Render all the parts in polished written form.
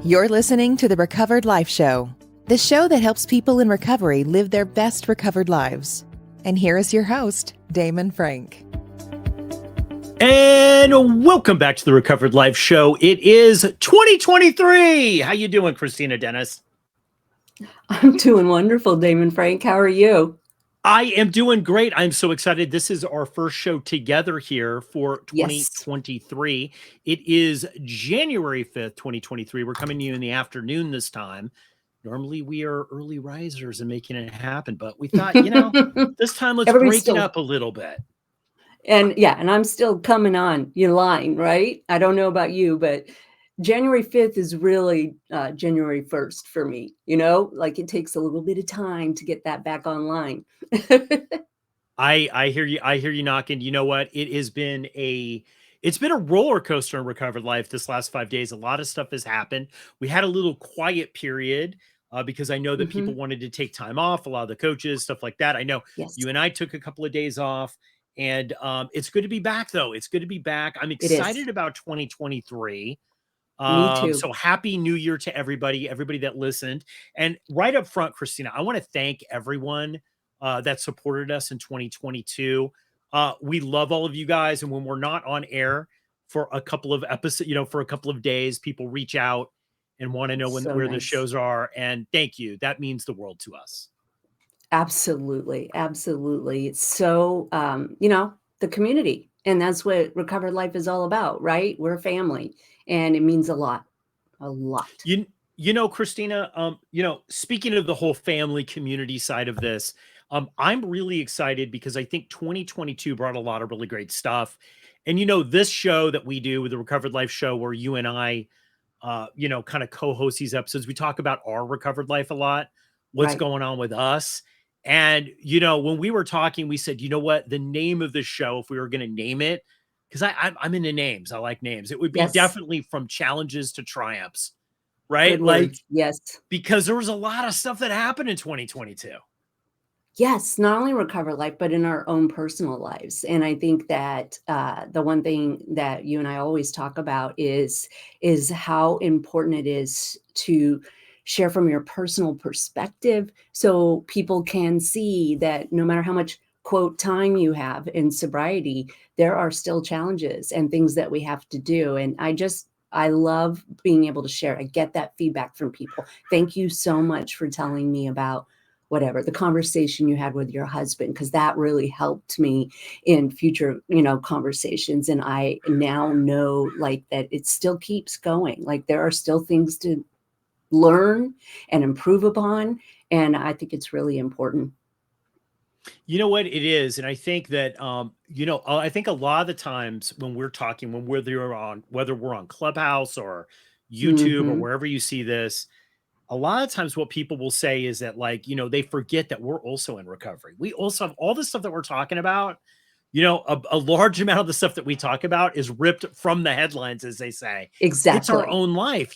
You're listening to the Recovered Life Show, the show that helps people in recovery live their best recovered lives. And here is your host, Damon Frank. And welcome back to the Recovered Life Show. It is 2023. How you doing, Kristina Dennis? I'm doing wonderful, Damon Frank. How are you? I am doing great. I'm so excited. This is our first show together here for 2023. Yes. It is January 5th, 2023. We're coming to you in the afternoon this time. Normally we are early risers and making it happen, but we thought, this time let's break it up a little bit. And I'm still coming on your line, right? I don't know about you, but January 5th is really January 1st for me, like it takes a little bit of time to get that back online. I hear you. I hear you knocking. You know what? It's been a roller coaster in Recovered Life this last 5 days. A lot of stuff has happened. We had a little quiet period because I know that people wanted to take time off, a lot of the coaches, stuff like that. I know you and I took a couple of days off, and it's good to be back though. It's good to be back. I'm excited about 2023. Me too. So happy New Year to everybody that listened. And right up front, Kristina, I want to thank everyone that supported us in 2022. We love all of you guys. And when we're not on air for a couple of episodes, for a couple of days, people reach out and want to know where the shows are. And thank you. That means the world to us. Absolutely. Absolutely. It's so, the community, and that's what Recovered Life is all about, right? We're a family, and it means a lot. Kristina, speaking of the whole family community side of this, I'm really excited because I think 2022 brought a lot of really great stuff. And, this show that we do with the Recovered Life Show, where you and I, kind of co-host these episodes, we talk about our recovered life a lot, what's going on with us. And, when we were talking, we said, you know what, the name of the show, if we were going to name it, because I'm into names. I like names. It would be definitely From Challenges to Triumphs, right? Yes. Because there was a lot of stuff that happened in 2022. Yes, not only Recover Life, but in our own personal lives. And I think that the one thing that you and I always talk about is how important it is to share from your personal perspective, so people can see that no matter how much, quote, time you have in sobriety, there are still challenges and things that we have to do. And I love being able to share. I get that feedback from people. Thank you so much for telling me about the conversation you had with your husband, because that really helped me in future, conversations. And I now know that it still keeps going. There are still things to learn and improve upon. And I think it's really important. You know what it is. And I think that, I think a lot of the times when we're talking, whether we're on Clubhouse or YouTube or wherever you see this, a lot of times what people will say is that they forget that we're also in recovery. We also have all the stuff that we're talking about. A large amount of the stuff that we talk about is ripped from the headlines, as they say. Exactly. It's our own life,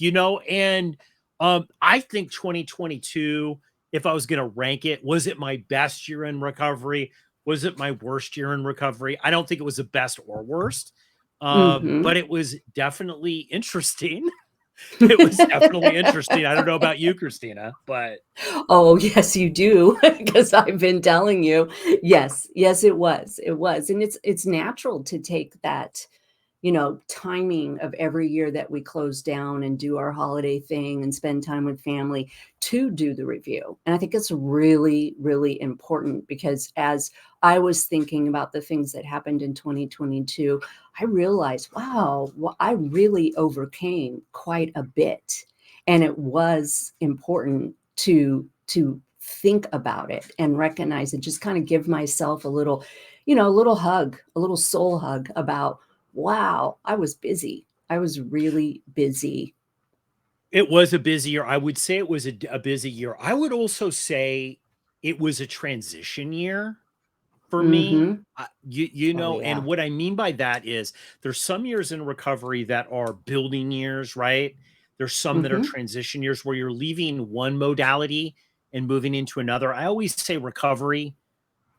and I think 2022, if I was going to rank it, was it my best year in recovery? Was it my worst year in recovery? I don't think it was the best or worst, but it was definitely interesting. It was definitely interesting. I don't know about you, Kristina, but. Oh, yes, you do. Because I've been telling you. Yes, it was. And it's natural to take that, timing of every year that we close down and do our holiday thing and spend time with family to do the review. And I think it's really, really important, because as I was thinking about the things that happened in 2022, I realized, wow, I really overcame quite a bit. And it was important to think about it and recognize it, just kind of give myself a little hug, a little soul hug about, wow, I was busy. I was really busy. It was a busy year. I would say it was a busy year. I would also say it was a transition year for me. And what I mean by that is there's some years in recovery that are building years, right? There's some that are transition years where you're leaving one modality and moving into another. I always say recovery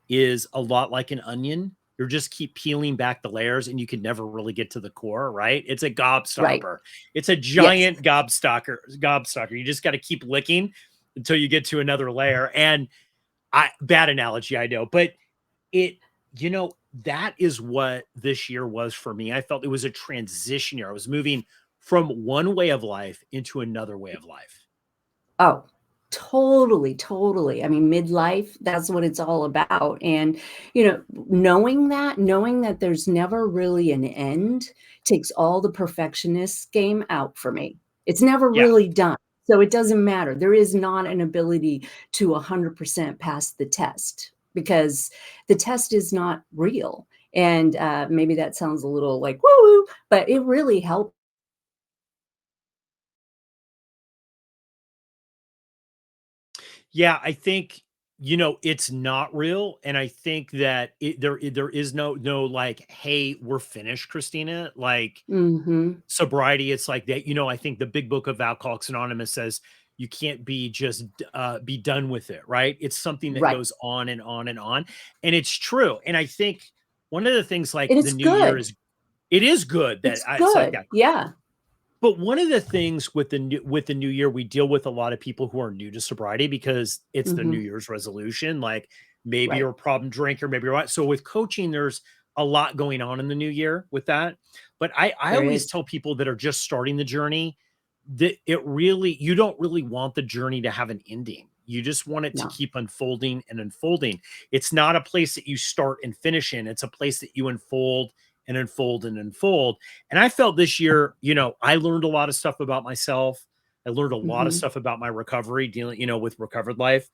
is a lot like an onion. you're just keep peeling back the layers and you can never really get to the core, right? It's a Right. gobstopper. It's a Yes. giant gobstocker. You just got to keep licking until you get to another layer. And bad analogy, I know, but it, that is what this year was for me. I felt it was a transition year. I was moving from one way of life into another way of life. Oh, totally, totally. I mean, midlife, that's what it's all about. And, knowing that there's never really an end takes all the perfectionist game out for me. It's never Yeah. really done. So it doesn't matter. There is not an ability to 100% pass the test because the test is not real. And maybe that sounds a little like woo woo, but it really helps. Yeah, I think, it's not real. And I think that there is no like, hey, we're finished, Christina. Like Hmm. sobriety, it's like that. I think the big book of Alcoholics Anonymous says you can't be just be done with it, right? It's something that Right. goes on and on and on. And it's true. And I think one of the things like And the it's new year good. is it is good that It's it's like good. that. Yeah. But one of the things with the new year, we deal with a lot of people who are new to sobriety because it's the New Mhm. Year's resolution. Like maybe you're Right. a problem drinker, maybe you're right. So with coaching, there's a lot going on in the new year with that. But I There always is. tell people that are just starting the journey that you don't really want the journey to have an ending. You just want it to No. keep unfolding and unfolding. It's not a place that you start and finish in. It's a place that you unfold and unfold and unfold. And I felt this year, I learned a lot of stuff about myself. I learned a lot of Mhm. stuff about my recovery, dealing, with recovered life.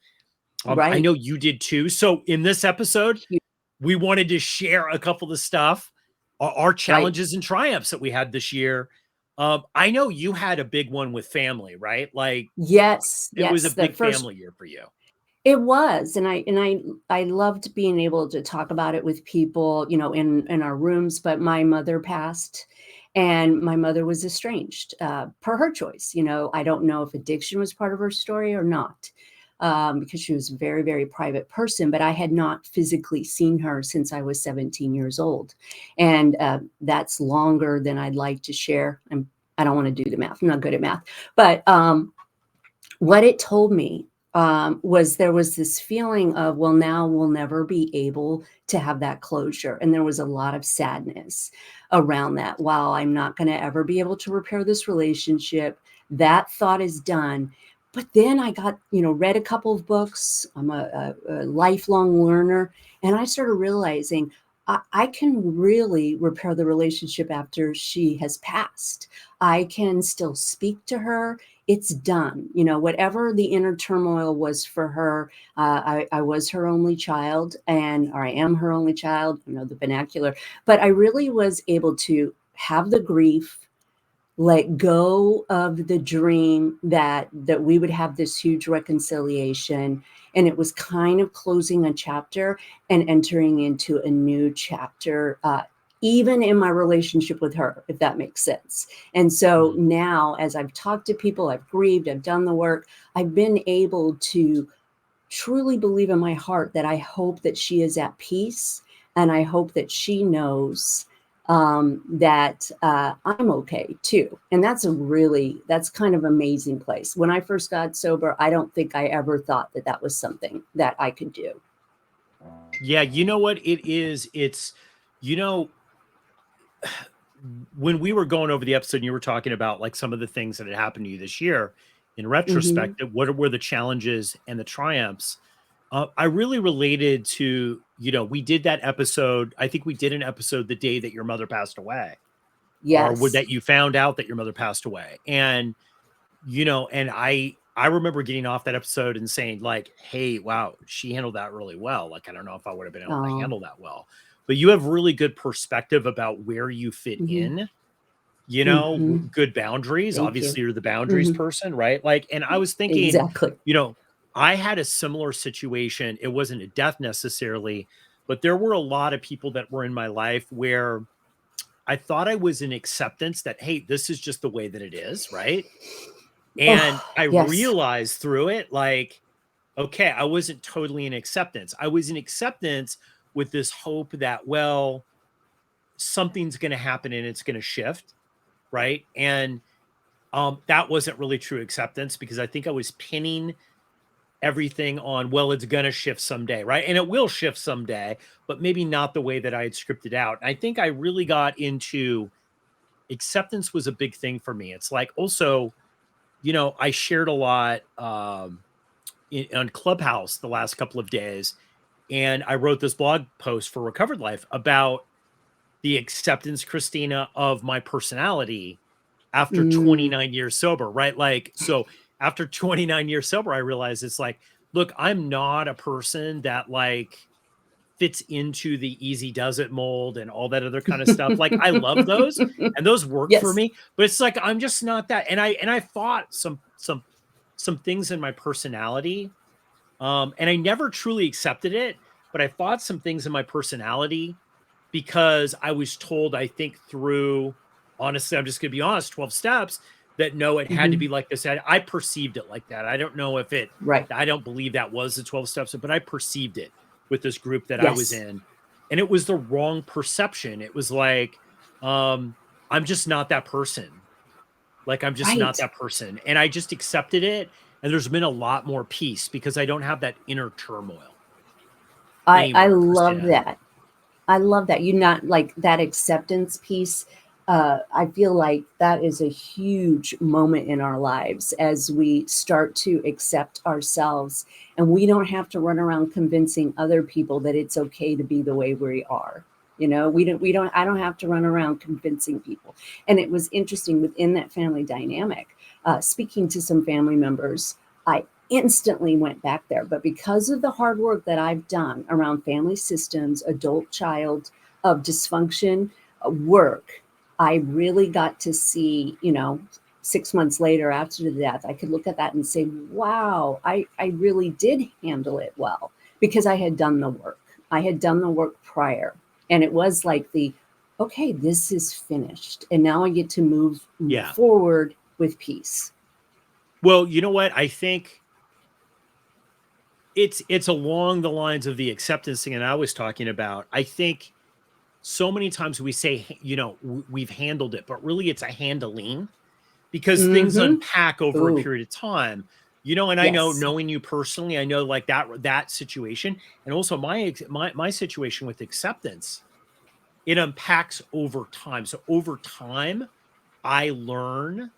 I Right. know you did too. So in this episode, Hu we wanted to share a couple of stuff, our Right. challenges and triumphs that we had this year. I know you had a big one with family, right? Like Yes, it was a yes, the big first family year for you. it was, and I loved being able to talk about it with people, in our rooms, but my mother passed, and my mother was estranged, per her choice. I don't know if addiction was part of her story or not, because she was a very, very private person, but I had not physically seen her since I was 17 years old, and, that's longer than I'd like to share. I don't wanna do the math, I'm not good at math, but, what it told me was there was this feeling of, well, now we'll never be able to have that closure. And there was a lot of sadness around that. Wow, I'm not going to ever be able to repair this relationship. That thought is done. But then I got, read a couple of books. I'm a lifelong learner. And I started realizing I can really repair the relationship after she has passed. I can still speak to her. It's done. Whatever the inner turmoil was for her, I was her only child, or I am her only child, the vernacular. But I really was able to have the grief, let go of the dream that we would have this huge reconciliation, and it was kind of closing a chapter and entering into a new chapter, even in my relationship with her, if that makes sense. And so Mhm. now, as I've talked to people, I've grieved, I've done the work, I've been able to truly believe in my heart that I hope that she is at peace, and I hope that she knows that I'm okay too. And that's kind of amazing place. When I first got sober, I don't think I ever thought that that was something that I could do. Yeah, you know what it is? You know, when we were going over the episode and you were talking about like some of the things that had happened to you this year, in Hmm. retrospect, what were the challenges and the triumphs? I really related to, we did that episode. I think we did an episode the day that your mother passed away, or Yes. that you found out that your mother passed away. And, and I remember getting off that episode and saying, like, hey, wow, she handled that really well. Like, I don't know if I would have been able to Oh. handle that well. But you have really good perspective about where you fit Hmm. in, Hmm. good boundaries. Thank you. Obviously, you're the boundaries Hmm. person, right? Like, and I was thinking, Exactly. you know, I had a similar situation. It wasn't a death necessarily, but there were a lot of people that were in my life where I thought I was in acceptance that, hey, this is just the way that it is, right? And Oh, I yes. realized through it, like, okay, I wasn't totally in acceptance. I was in acceptance with this hope that, well, something's going to happen and it's going to shift. Right. And that wasn't really true acceptance, because I think I was pinning everything on, well, it's going to shift someday. Right. And it will shift someday, but maybe not the way that I had scripted out. I think I really got into acceptance was a big thing for me. It's like, also, I shared a lot on Clubhouse the last couple of days, and I wrote this blog post for Recovered Life about the acceptance, Kristina, of my personality after Mm, 29 years sober, right? Like, so after 29 years sober, I realized it's like, look, I'm not a person that like fits into the easy does it mold and all that other kind of stuff. Like, I love those and those work for yes. me, but it's like, I'm just not that. And I fought some things in my personality. And I never truly accepted it, but I fought some things in my personality because I was told, I think through, honestly, I'm just going to be honest, 12 steps, that no, it had to be Mhm. like this. I perceived it like that. I don't know if Right. I don't believe that was the 12 steps, but I perceived it with this group that I was Yes. in. And it was the wrong perception. It was like, um, I'm just not that person. Like, I'm just not Right. that person. And I just accepted it. And there's been a lot more peace because I don't have that inner turmoil I anymore, love Christina. that. I love that. You not like that acceptance piece. I feel like that is a huge moment in our lives as we start to accept ourselves, and we don't have to run around convincing other people that it's okay to be the way we are. I don't have to run around convincing people. And it was interesting within that family dynamic, speaking to some family members, I instantly went back there. But because of the hard work that I've done around family systems, adult child of dysfunction work, I really got to see, 6 months later after the death, I could look at that and say, wow, I really did handle it well because I had done the work. I had done the work prior. And it was like okay, this is finished. And now I get to move Yeah. forward with peace. Well, you know what? I think it's along the lines of the acceptance thing that I was talking about. I think so many times we say, we've handled it, but really it's a handling, because things Mm-hmm. unpack over a Ooh, period of time. And I know, yes. knowing you personally, I know like that situation, and also my situation with acceptance, it unpacks over time. So over time, I learn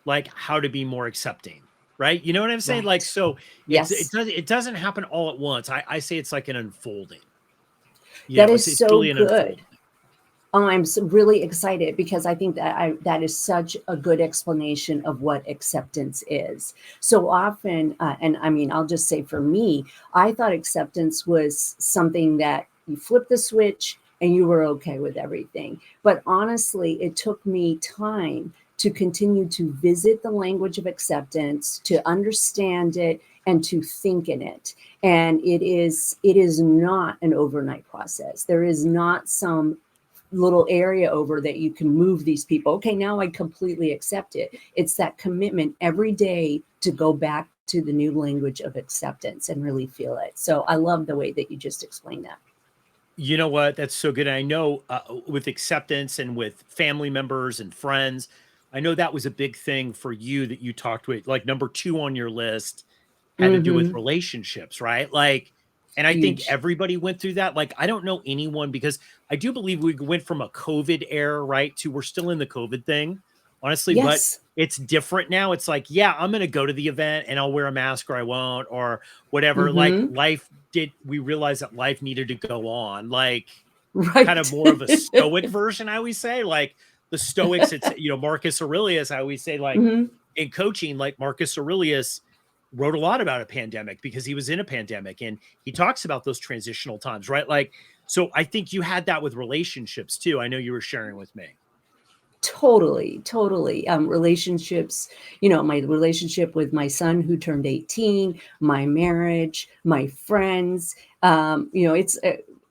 like how to be more accepting, right? You know what I'm saying? Like, Right. so Yes. it doesn't happen all at once. I say it's like an unfolding. That is It's so really an good. unfolding. Oh, I'm really excited because I think that is such a good explanation of what acceptance is. So often, and I mean, I'll just say for me, I thought acceptance was something that you flip the switch and you were okay with everything. But honestly, it took me time to continue to visit the language of acceptance, to understand it, and to think in it. And it is not an overnight process. There is not some little area over that you can move these people. Okay, now I completely accept it. It's that commitment every day to go back to the new language of acceptance and really feel it. So I love the way that you just explained that. You know what? That's so good. I know with acceptance and with family members and friends, I know that was a big thing for you that you talked with. Like number two on your list had to do with Mm-hmm. relationships, right? Like, and I think Huge. everybody went through that. Like, I don't know anyone, because I do believe we went from a COVID era, right, to we're still in the COVID thing, honestly, but Yes. it's different now. It's like, yeah, I'm going to go to the event and I'll wear a mask or I won't, or whatever. Like, Mm-hmm. we realized that life needed to go on, like kind of Right. more of a stoic version, I always say. Like the stoics, it's, Marcus Aurelius, I always say, like Mm-hmm. in coaching, like Marcus Aurelius wrote a lot about a pandemic because he was in a pandemic, and he talks about those transitional times, right? Like, so I think you had that with relationships too. I know you were sharing with me. Totally, totally. Relationships, my relationship with my son who turned 18, my marriage, my friends. It's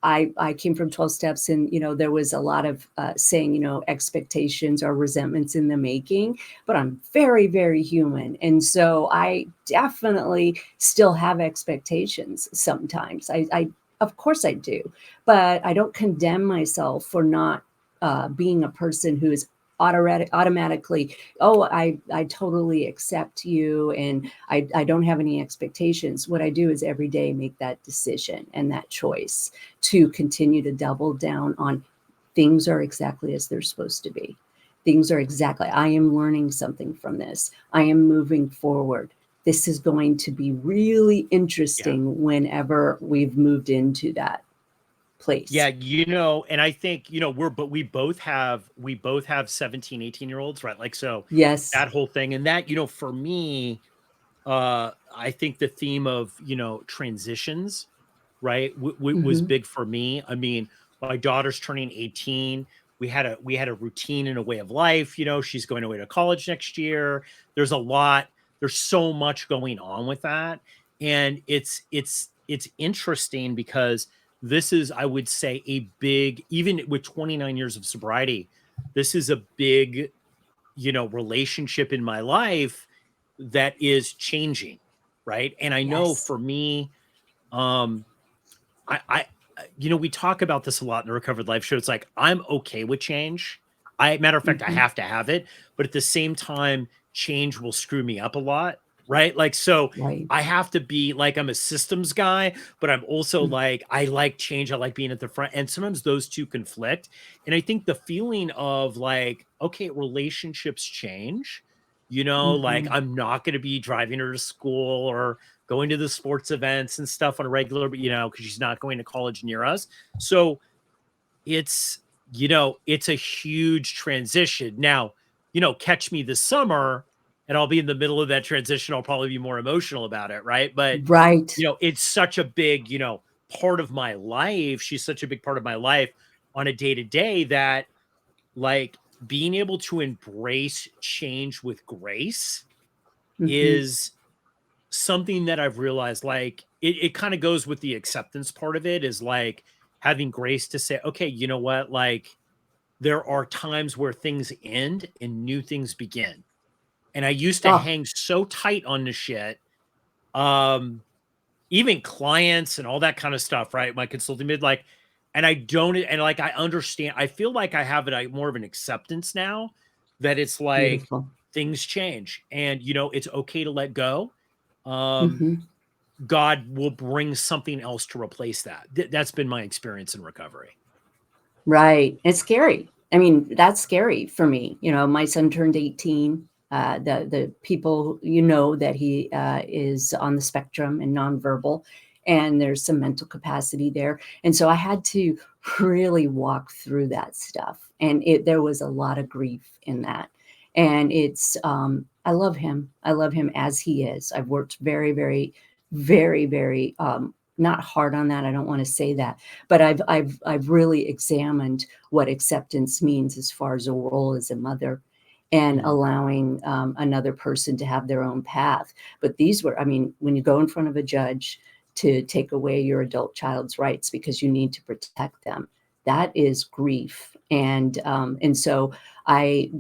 I came from 12 steps, and there was a lot of saying, expectations or resentments in the making, but I'm very, very human. And so I definitely still have expectations sometimes. I Of course I do, but I don't condemn myself for not being a person who is automatically, oh, I totally accept you and I don't have any expectations. What I do is every day make that decision and that choice to continue to double down on things are exactly as they're supposed to be. Things are exactly, I am learning something from this. I am moving forward. This is going to be really interesting whenever we've moved into that place. Yeah, and I think, we both have 17, 18-year-olds, right? Like, so Yes. that whole thing, and that, for me, I think the theme of, transitions, right, was Hmm. big for me. I mean, my daughter's turning 18. We had a routine and a way of life. She's going away to college next year. There's so much going on with that. And it's interesting because this is, I would say, a big, even with 29 years of sobriety, this is a big, relationship in my life that is changing, right? And I know Yes. for me, um, we talk about this a lot in the Recovered Life Show. It's like, I'm okay with change. Matter of fact, I Hmm. have to have it, but at the same time, change will screw me up a lot, right? Like, so Right. I have to be like, I'm a systems guy, but I'm also like, I like change. I like being at the front. And sometimes those two conflict. And I think the feeling of like, okay, relationships change, like Hmm. I'm not going to be driving her to school or going to the sports events and stuff on a regular, but because she's not going to college near us. So it's, it's a huge transition. Now, catch me this summer and I'll be in the middle of that transition. I'll probably be more emotional about it. Right. But, Right. it's such a big, part of my life. She's such a big part of my life on a day to day that, like, being able to embrace change with grace Hmm. is something that I've realized, like, it kind of goes with the acceptance part of it, is like having grace to say, okay, you know what? Like, there are times where things end and new things begin. And I used to Oh, hang so tight on the shit. Um, Even clients and all that kind of stuff, right? My consulting mid, like, and I don't, and like, I understand, I feel like I have more of an acceptance now that it's like beautiful. things change and, it's okay to let go. Um, Hmm. God will bring something else to replace that. That's been my experience in recovery. Right. It's scary. I mean, that's scary for me. My son turned 18. The people, that he is on the spectrum and nonverbal, and there's some mental capacity there. And so I had to really walk through that stuff. And there was a lot of grief in that. And I love him. I love him as he is. I've worked very, very, very, very, not hard on that. I don't want to say that, but I've really examined what acceptance means as far as a role as a mother and Mhm. allowing another person to have their own path. But these were, I mean, when you go in front of a judge to take away your adult child's rights because you need to protect them, that is grief. And so I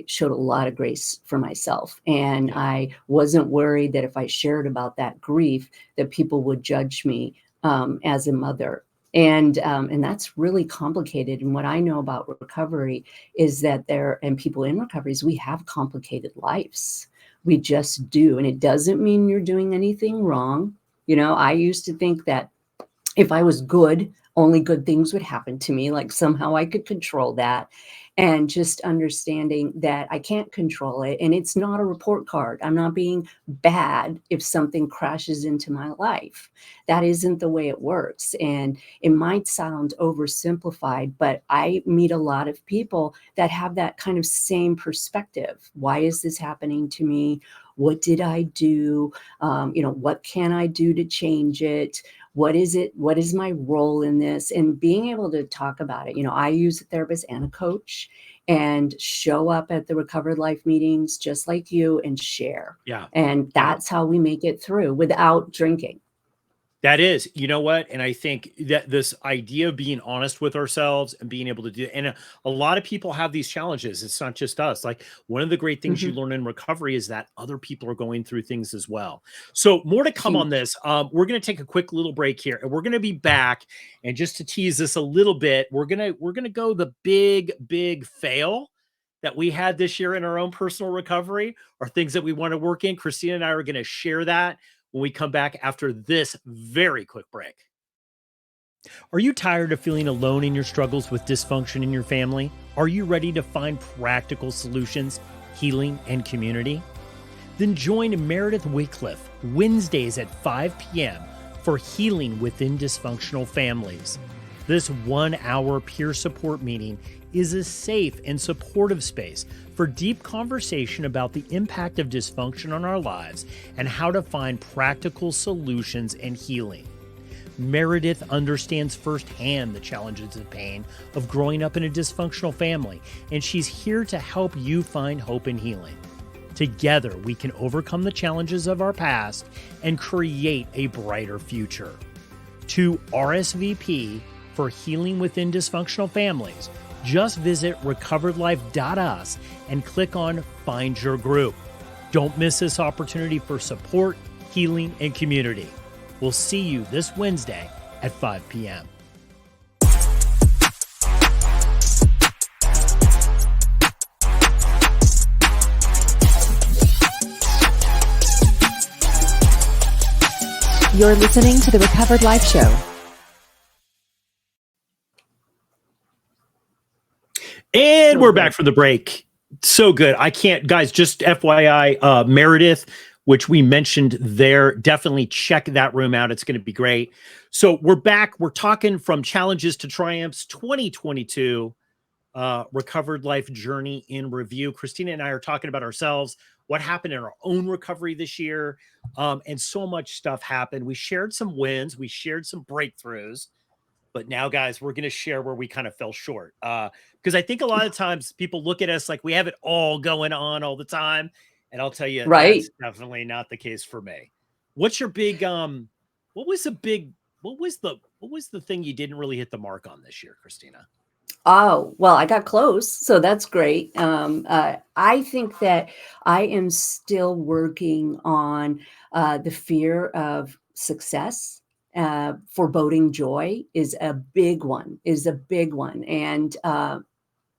showed a lot of grace for myself, and Yeah. I wasn't worried that if I shared about that grief, that people would judge me as a mother. And that's really complicated. And what I know about recovery is that and people in recoveries, we have complicated lives. We just do. And it doesn't mean you're doing anything wrong. I used to think that if I was good, only good things would happen to me, like somehow I could control that. And just understanding that I can't control it. And it's not a report card. I'm not being bad if something crashes into my life. That isn't the way it works. And it might sound oversimplified, but I meet a lot of people that have that kind of same perspective. Why is this happening to me? What did I do? What can I do to change it? What is it? What is my role in this? And being able to talk about it. I use a therapist and a coach and show up at the Recovered Life meetings just like you and share. Yeah. And Yeah. that's how we make it through without drinking. That is, you know what? And I think that this idea of being honest with ourselves and being able to do, and a lot of people have these challenges. It's not just us. Like one of the great things you Mhm. learn in recovery is that other people are going through things as well. So more to come on Huge. this. We're going to take a quick little break here, and we're going to be back. And just to tease this a little bit, we're gonna go the big fail that we had this year in our own personal recovery, or things that we want to work in. Christina and I are going to share that when we come back after this very quick break. Are you tired of feeling alone in your struggles with dysfunction in your family? Are you ready to find practical solutions, healing, and community? Then join Meredith Wickliffe Wednesdays at 5 p.m. for Healing Within Dysfunctional Families. This 1-hour peer support meeting is a safe and supportive space for deep conversation about the impact of dysfunction on our lives and how to find practical solutions and healing. Meredith understands firsthand the challenges and pain of growing up in a dysfunctional family, and she's here to help you find hope and healing. Together, we can overcome the challenges of our past and create a brighter future. To RSVP for Healing Within Dysfunctional Families, just visit recoveredlife.us and click on Find Your Group. Don't miss this opportunity for support, healing, and community. We'll see you this Wednesday at 5 p.m. You're listening to the Recovered Life Show. And So we're good. back from the break. So good. I can't, guys, just FYI, Meredith, which we mentioned there, definitely check that room out. It's going to be great. So we're back. We're talking from challenges to triumphs 2022, recovered life journey in review. Christina and I are talking about ourselves, what happened in our own recovery this year. And so much stuff happened. We shared some wins. We shared some breakthroughs. But now, guys, we're going to share where we kind of fell short. Because I think a lot of times people look at us like we have it all going on all the time. And I'll tell you, Right. that's definitely not the case for me. What's your big, what was the big, what was the thing you didn't really hit the mark on this year, Christina? Oh, well, I got close, so that's great. I think that I am still working on the fear of success. Foreboding joy is a big one, and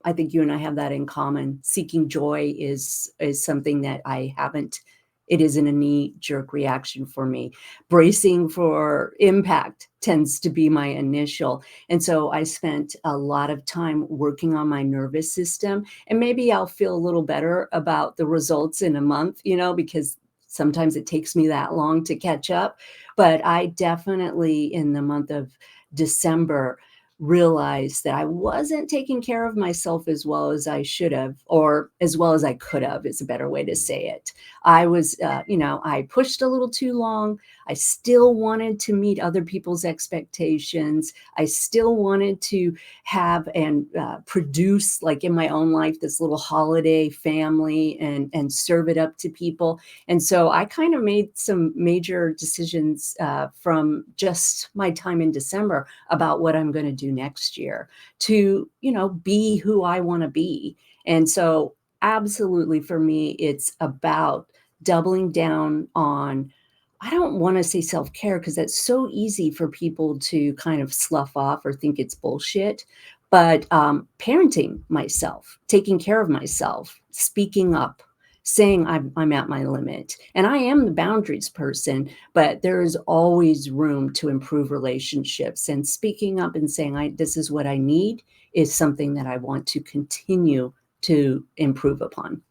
I think you and I have that in common. Seeking joy is something that I haven't. It isn't a knee-jerk reaction for me. Bracing for impact tends to be my initial. And so I spent a lot of time working on my nervous system. And maybe I'll feel a little better about the results in a month, because sometimes it takes me that long to catch up. But I definitely, in the month of December, realized that I wasn't taking care of myself as well as I should have, or as well as I could have, is a better way to say it. I was, I pushed a little too long. I still wanted to meet other people's expectations. I still wanted to have and produce, like in my own life, this little holiday family and serve it up to people. And so I kind of made some major decisions from just my time in December about what I'm going to do next year to, be who I want to be. And so absolutely for me, it's about doubling down on, I don't want to say self-care because that's so easy for people to kind of slough off or think it's bullshit. But parenting myself, taking care of myself, speaking up, saying I'm at my limit. And I am the boundaries person, but there is always room to improve relationships. And speaking up and saying, this is what I need is something that I want to continue to improve upon.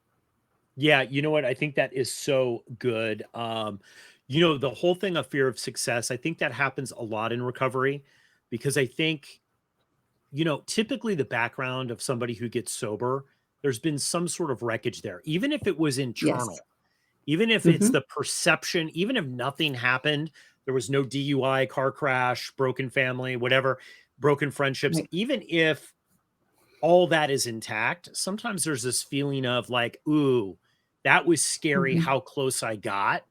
Yeah, you know what? I think that is so good. The whole thing of fear of success, I think that happens a lot in recovery because I think, typically the background of somebody who gets sober, there's been some sort of wreckage there, even if it was Yes. internal, even if it's Hmm. the perception, even if nothing happened, there was no DUI, car crash, broken family, whatever, broken friendships, Right. even if all that is intact, sometimes there's this feeling of like, ooh, that was scary Hmm. how close I got.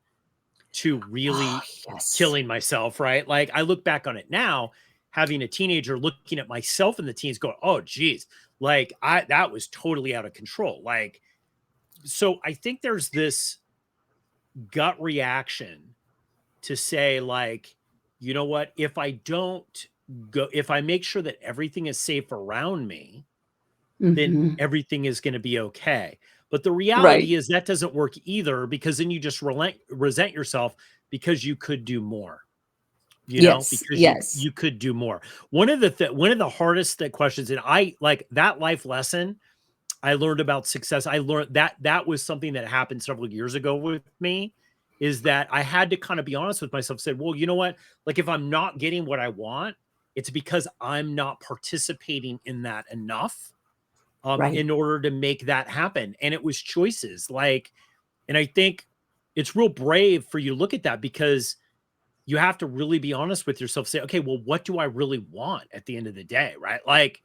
to Oh, really yes. killing myself, right? Like I look back on it now, having a teenager looking at myself in the teens going, oh geez, like that was totally out of control. Like, so I think there's this gut reaction to say like, you know what, if I don't go, if I make sure that everything is safe around me, then Mhm. everything is going to be okay. But the Right. reality is that doesn't work either, because then you just resent yourself because you could do more, Yes, because yes. you could do more. One of the hardest questions, and I like that life lesson I learned about success. I learned that that was something that happened several years ago with me, is that I had to kind of be honest with myself, said, well, you know what? Like if I'm not getting what I want, it's because I'm not participating in that enough Right. in order to make that happen. And it was choices. Like, and I think it's real brave for you to look at that, because you have to really be honest with yourself, say, okay, well, what do I really want at the end of the day? Right. Like,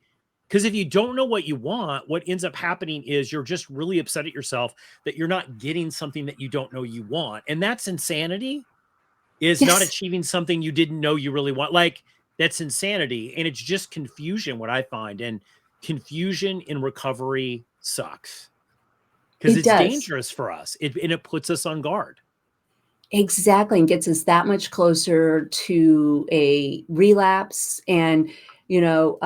because if you don't know what you want, what ends up happening is you're just really upset at yourself that you're not getting something that you don't know you want. And that's insanity, is not Yes, achieving something you didn't know you really want. Like, that's insanity. And it's just confusion, what I find. And confusion in recovery sucks because it it's does. dangerous for us. And it puts us on guard. Exactly, and gets us that much closer to a relapse. And, you know,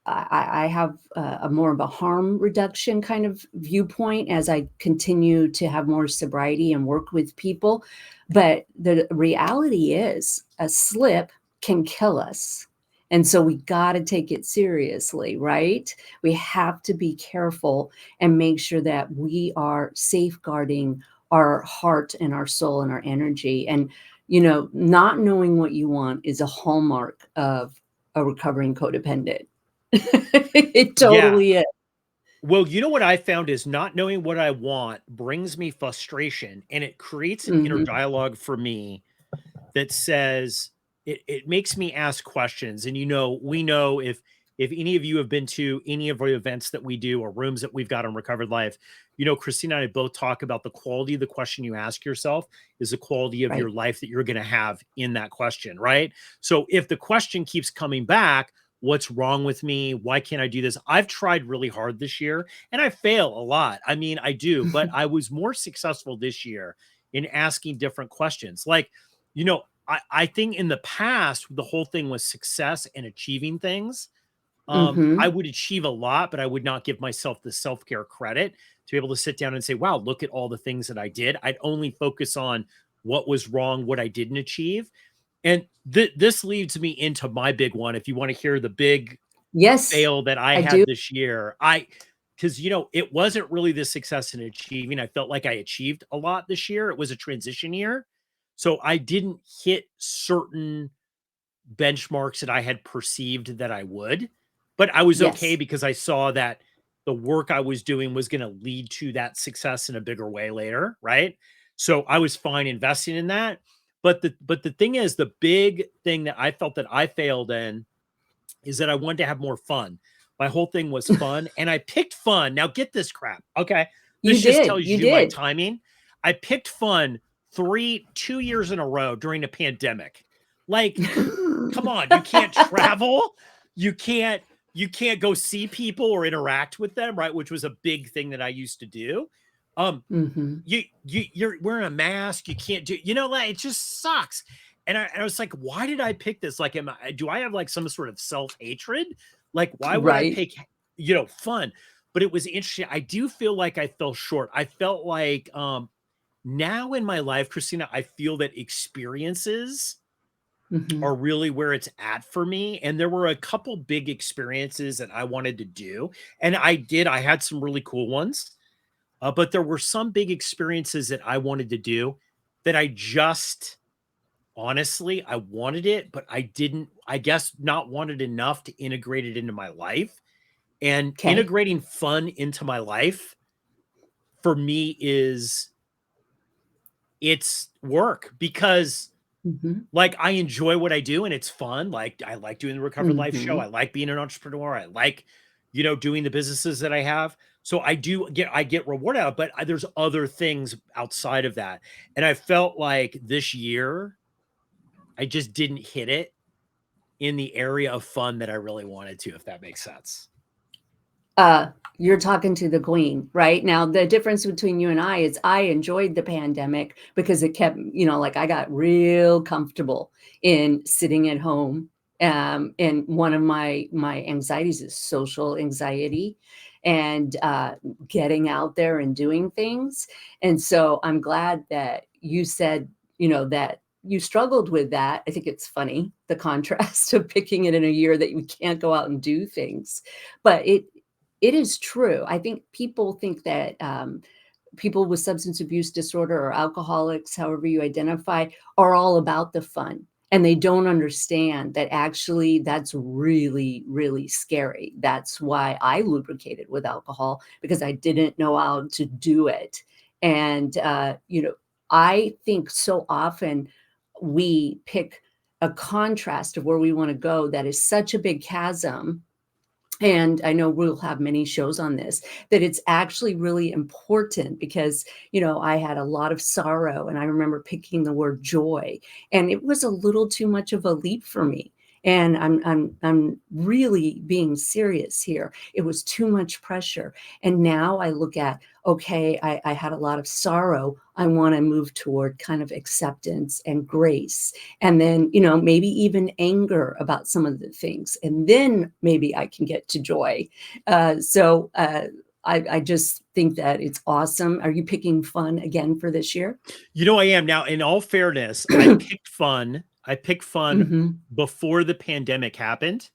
I have a more of a harm reduction kind of viewpoint as I continue to have more sobriety and work with people. But the reality is a slip can kill us. And so we got to take it seriously, right? We have to be careful and make sure that we are safeguarding our heart and our soul and our energy. And, not knowing what you want is a hallmark of a recovering codependent. It Yeah. totally is. Well, you know what I found is not knowing what I want brings me frustration, and it creates an inner Mhm. dialogue for me that says it makes me ask questions. And we know, if any of you have been to any of the events that we do or rooms that we've got on Recovered Life, Christina and I both talk about the quality of the question you ask yourself is the quality of your Right. life that you're going to have in that question, right? So if the question keeps coming back, what's wrong with me? Why can't I do this? I've tried really hard this year and I fail a lot. I mean, I do, but I was more successful this year in asking different questions. Like, I think in the past, the whole thing was success and achieving things. I Mhm. would achieve a lot, but I would not give myself the self-care credit to be able to sit down and say, wow, look at all the things that I did. I'd only focus on what was wrong, what I didn't achieve. And this leads me into my big one. If you want to hear the big Yes, fail that I I do. had this year, because it wasn't really the success in achieving. I felt like I achieved a lot this year. It was a transition year. So I didn't hit certain benchmarks that I had perceived that I would, but I was okay Yes. because I saw that the work I was doing was going to lead to that success in a bigger way later, right? So I was fine investing in that. But the thing is, the big thing that I felt that I failed in is that I wanted to have more fun. My whole thing was fun, and I picked fun. Now get this crap. Okay. You This just did, tells you you my did. timing. I picked fun 2 years in a row during a pandemic. Like, come on, you can't travel. You can't you can't go see people or interact with them, right? Which was a big thing that I used to do. Um, Mhm. you're wearing a mask, you can't do, like it just sucks. And I was like, why did I pick this? Like, do I have like some sort of self-hatred? Like, why would I Right. pick, fun? But it was interesting. I do feel like I fell short. I felt like now in my life, Christina, I feel that experiences Mhm. are really where it's at for me. And there were a couple big experiences that I wanted to do. And I had some really cool ones. But there were some big experiences that I wanted to do that I just honestly, I wanted it, but I didn't, I guess, not wanted enough to integrate it into my life. And 'Kay. integrating fun into my life for me it's work, because Mhm. like I enjoy what I do and it's fun. Like I like doing the Recovered Life show. I Mhm. like being an entrepreneur. I like, doing the businesses that I have. So I get rewarded out, but there's other things outside of that. And I felt like this year I just didn't hit it in the area of fun that I really wanted to, if that makes sense. You're talking to the queen right now. The difference between you and I is I enjoyed the pandemic because it kept, like I got real comfortable in sitting at home. And one of my anxieties is social anxiety and getting out there and doing things. And so I'm glad that you said, that you struggled with that. I think it's funny, the contrast of picking it in a year that you can't go out and do things. But it is true. I think people think that people with substance abuse disorder or alcoholics, however you identify, are all about the fun. And they don't understand that actually that's really, really scary. That's why I lubricated with alcohol, because I didn't know how to do it. And, I think so often we pick a contrast of where we want to go that is such a big chasm. And I know we'll have many shows on this, that it's actually really important because, I had a lot of sorrow and I remember picking the word joy, and it was a little too much of a leap for me. And I'm really being serious here. It was too much pressure. And now I look at, okay, I had a lot of sorrow. I want to move toward kind of acceptance and grace. And then, maybe even anger about some of the things. And then maybe I can get to joy. I just think that it's awesome. Are you picking fun again for this year? I am. Now, in all fairness, I picked fun Hmm. before the pandemic happened,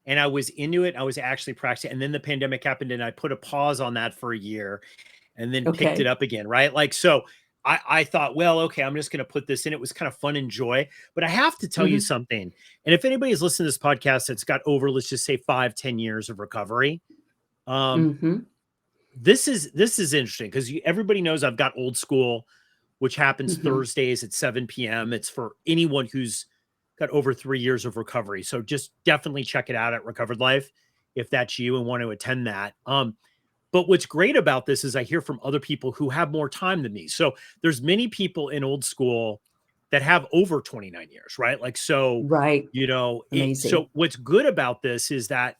and I was into it. I was actually practicing, and then the pandemic happened, and I put a pause on that for a year and then picked it Okay. up again, right? Like, so I thought, well, okay, I'm just going to put this in. It was kind of fun and joy. But I have to tell you Hmm. something. And if anybody's listening to this podcast that's got over, let's just say 5-10 years of recovery, um, Hmm. this is interesting because everybody knows I've got Old School, which happens Hmm. Thursdays at 7 p.m. It's for anyone who's got over 3 years of recovery. So just definitely check it out at Recovered Life if that's you and want to attend that. But what's great about this is I hear from other people who have more time than me. So there's many people in Old School that have over 29 years, right? Like, so, Right. so Amazing. what's good about this is that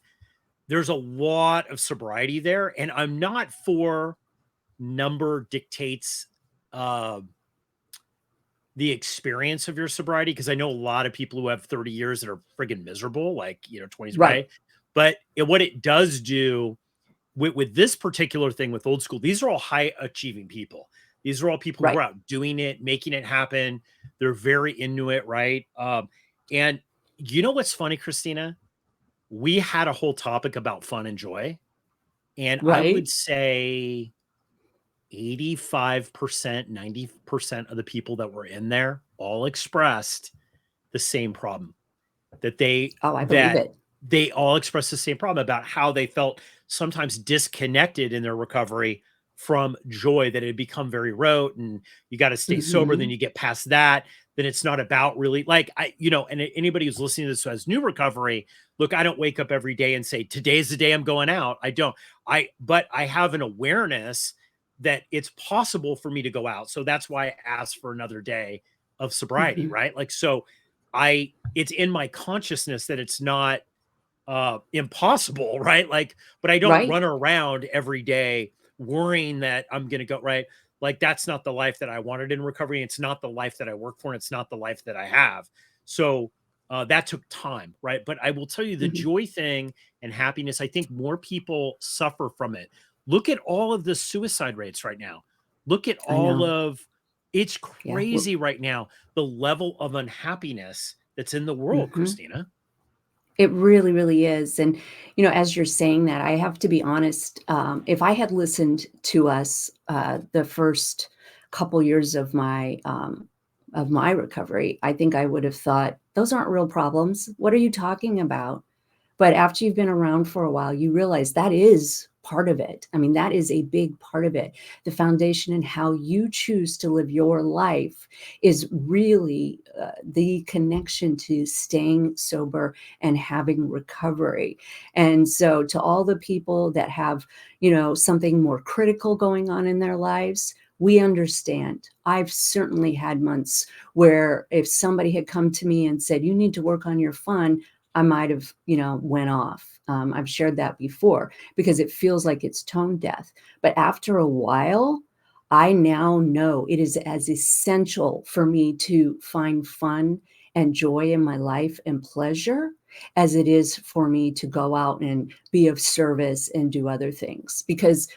there's a lot of sobriety there. And I'm not for number dictates uh, the experience of your sobriety, because I know a lot of people who have 30 years that are friggin' miserable, like, 20s, Right. right? But what it does do with this particular thing with Old School, these are all high achieving people. These are all people who Right. are out doing it, making it happen. They're very into it, right? And you know what's funny, Christina? We had a whole topic about fun and joy, and I would Right. say 85%, 90% of the people that were in there all expressed the same problem, that Oh, I believe it. they all expressed the same problem about how they felt sometimes disconnected in their recovery from joy, that it had become very rote and you got to stay sober. Then Hmm. you get past that. Then it's not about really like, and anybody who's listening to this who has new recovery, look, I don't wake up every day and say, today's the day I'm going out. I don't, but I have an awareness that it's possible for me to go out. So that's why I asked for another day of sobriety, Hmm. right? Like, so it's in my consciousness that it's not impossible, right? Like, but I don't Right. run around every day worrying that I'm going to go, right? Like, that's not the life that I wanted in recovery. It's not the life that I work for, and it's not the life that I have. So that took time, right? But I will tell you, the Hmm. joy thing and happiness, I think more people suffer from it. Look at all of the suicide rates right now. Look at I all know. of It's Yeah. crazy right now, the level of unhappiness that's in the world, Hmm. Christina. It really, really is. And, as you're saying that, I have to be honest. If I had listened to us the first couple years of my recovery, I think I would have thought those aren't real problems. What are you talking about? But after you've been around for a while, you realize that is part of it. I mean, that is a big part of it. The foundation and how you choose to live your life is really the connection to staying sober and having recovery. And so to all the people that have, something more critical going on in their lives, we understand. I've certainly had months where if somebody had come to me and said, you need to work on your fun, I might have, went off. I've shared that before because it feels like it's tone deaf. But after a while, I now know it is as essential for me to find fun and joy in my life and pleasure as it is for me to go out and be of service and do other things. Because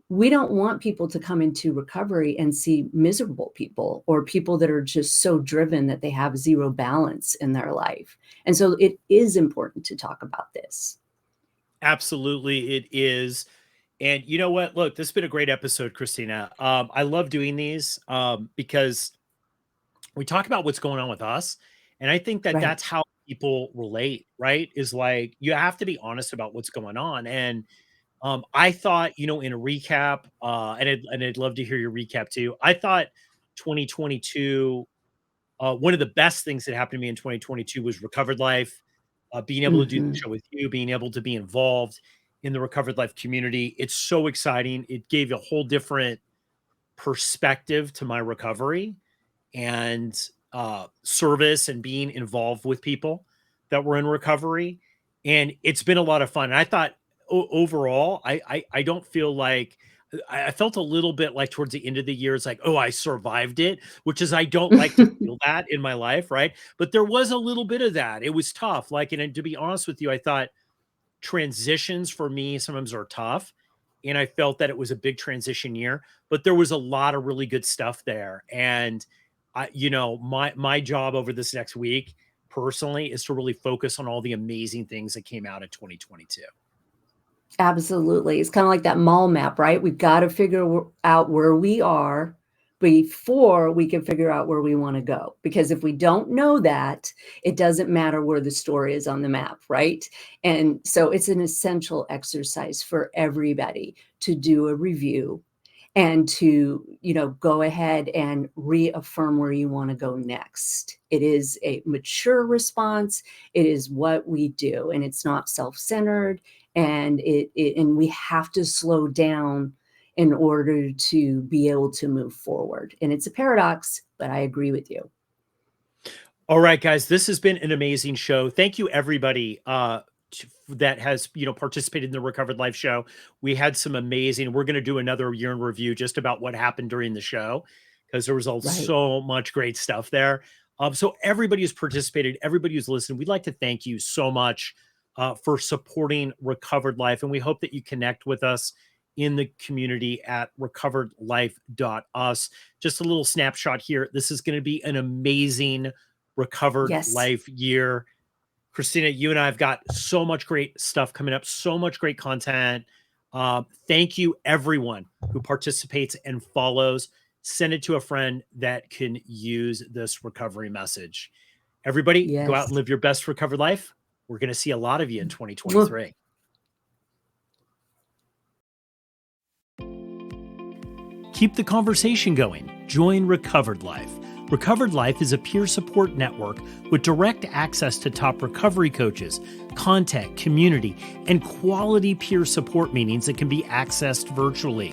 we don't want people to come into recovery and see miserable people or people that are just so driven that they have zero balance in their life. And so it is important to talk about this. Absolutely, it is. And you know what? Look, this has been a great episode, Kristina. I love doing these because we talk about what's going on with us. And I think that that's Right. how people relate, right? Is like you have to be honest about what's going on. And I thought, in a recap, and I'd love to hear your recap too. I thought 2022, one of the best things that happened to me in 2022 was Recovered Life, being able to do the Hmm. show with you, being able to be involved in the Recovered Life community. It's so exciting. It gave a whole different perspective to my recovery and service and being involved with people that were in recovery. And it's been a lot of fun. And I thought overall, I don't feel like I felt a little bit like towards the end of the year, it's like, oh, I survived it, which is I don't like to feel that in my life, right? But there was a little bit of that. It was tough. Like, and to be honest with you, I thought transitions for me sometimes are tough. And I felt that it was a big transition year, but there was a lot of really good stuff there. And my job over this next week personally is to really focus on all the amazing things that came out of 2022. Absolutely. It's kind of like that mall map, right? We've got to out where we are before we can figure out where we want to go. Because if we don't know that, it doesn't matter where the story is on the map, right? And so it's an essential exercise for everybody to do a review and to, go ahead and reaffirm where you want to go next. It is a mature response. It is what we do, and it's not self-centered. And and we have to slow down in order to be able to move forward. And it's a paradox, but I agree with you. All right, guys, this has been an amazing show. Thank you, everybody, that has participated in the Recovered Life show. We had some amazing. We're going to do another year in review just about what happened during the show because there was Right. so much great stuff there. So everybody who's participated, everybody who's listened, we'd like to thank you so much for supporting Recovered Life, and we hope that you connect with us in the community at recoveredlife.us. Just a little snapshot here. This is going to be an amazing Recovered Yes. Life year. Kristina, you and I have got so much great stuff coming up, so much great content. Thank you, everyone who participates and follows. Send it to a friend that can use this recovery message. Everybody, go out Yes. and live your best recovered life. We're going to see a lot of you in Mwah. 2023. Keep the conversation going. Join Recovered Life. Recovered Life is a peer support network with direct access to top recovery coaches, content, community, and quality peer support meetings that can be accessed virtually.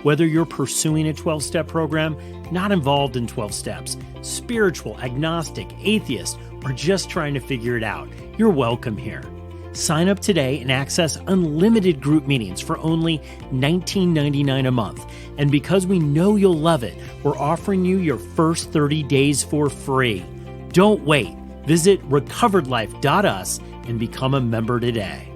Whether you're pursuing a 12-step program, not involved in 12 steps, spiritual, agnostic, atheist, or just trying to figure it out, you're welcome here. Sign up today and access unlimited group meetings for only $19.99 a month. And because we know you'll love it, we're offering you your first 30 days for free. Don't wait. Visit recoveredlife.us and become a member today.